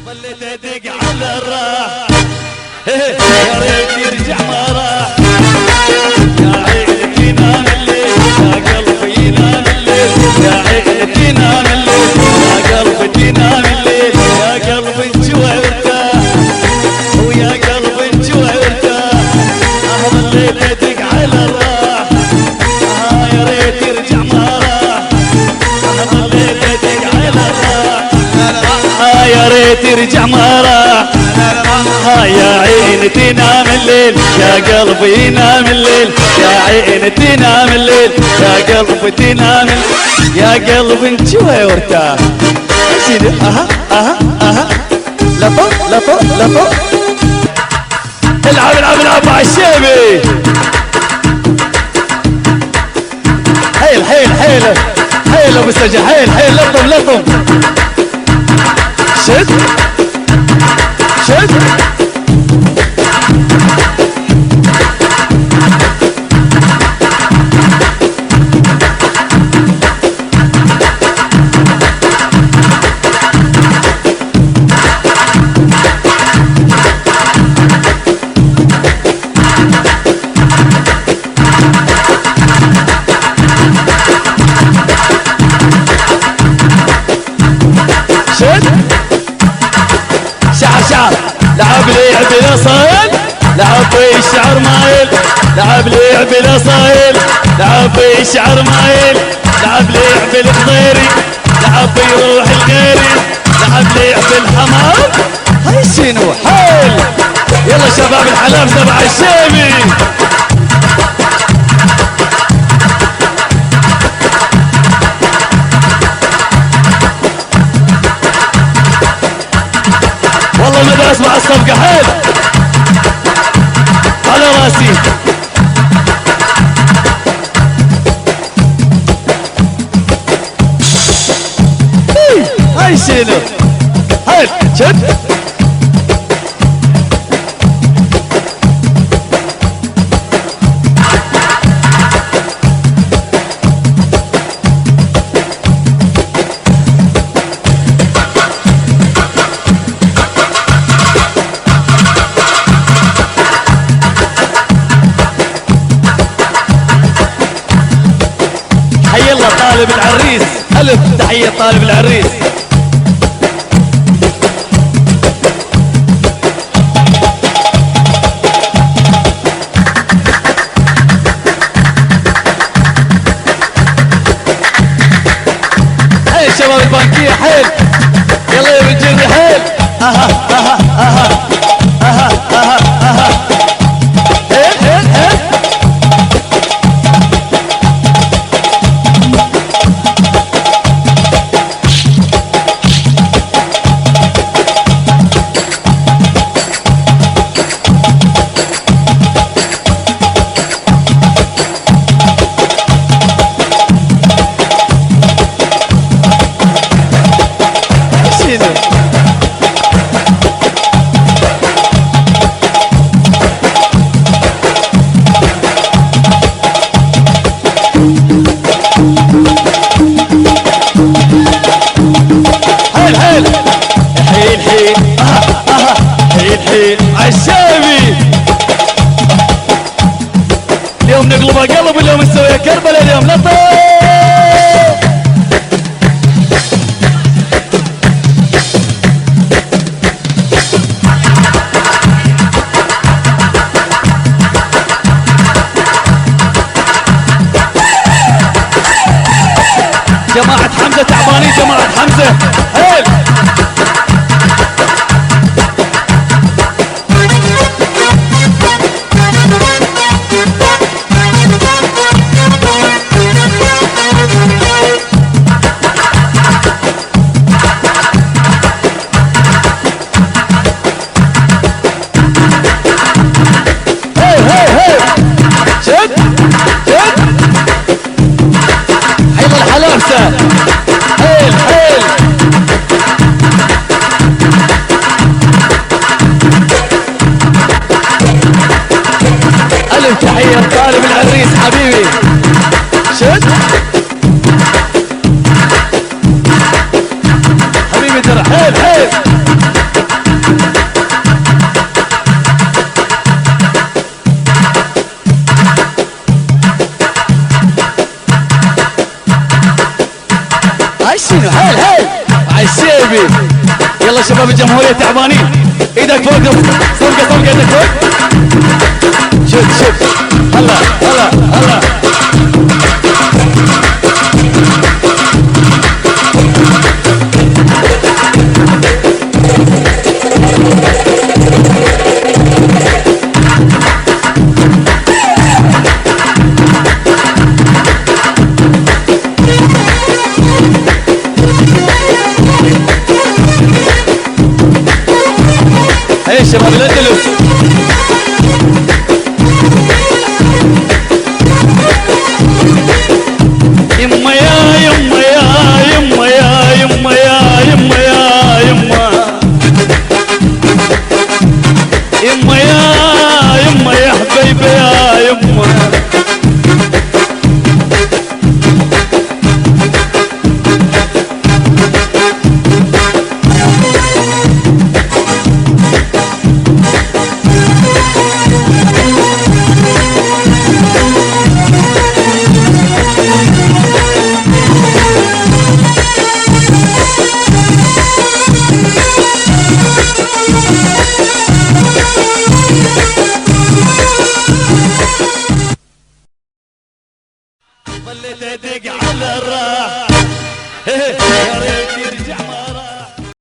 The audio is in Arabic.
ظليت ادق على الراح يا ريت يرجع ما راح. يا عيني تنام الليل يا قلبي ينام الليل. يا عيني تنام الليل يا قلبي تنام الليل. يا قلبي انجوع وارتاح ويا قلبي انجوع وارتاح. ظليت ادق على الراح يا ريت يرجع ما راح. ظليت ادق على الراح يا ريت يرجع ما راح. يا عيني تنام الليل يا قلبي ينام الليل. يا عيني تنام الليل يا قلبي تنام الليل. يا قلبي انجوع وارتاح. سيدي اها لفوق لفوق لفوق. العب العب العب مع الشيبي. حيل حيل حيل حيل ابو سجى حيل حيل لطم لطم. شد شد لعب لعب الاصايل لعب الشعر مايل. لعب لعب الاصايل لعب الشعر مايل. لعب لعب الخضيري لعب يروح الغيري. لعب لعب الحمام. هاي شنو حيل. يلا شباب الحلام تبع الشيبي. والله ما اسمع الصفقة حيل على راسي. هاي شنو حيل شد. حي الله طالب العريس. ألف تحية طالب العريس. حيل شباب البنكية حيل. يلا يا بنجري حيل. اها اها اها اها اها اها حيل حيل حيل. حيل حيل حيل حيل عالشيبي. اليوم نقلبها قلب اليوم نسويها كربلة اليوم لطف. جماعة حمزة تعبانين جماعة حمزة حيل. شد شد حيل الحلافسة حيل حيل يلا شباب الجمهورية تعبانين، ايدك فوق، صفقة ايدك فوق. شوف هلا هلا هلا. هاي الشباب الاندلس. يما يا يما يا يما يا يما يا يما يا يما يما يا يما يا حبيبي يا يما. ظليت ادق على الراح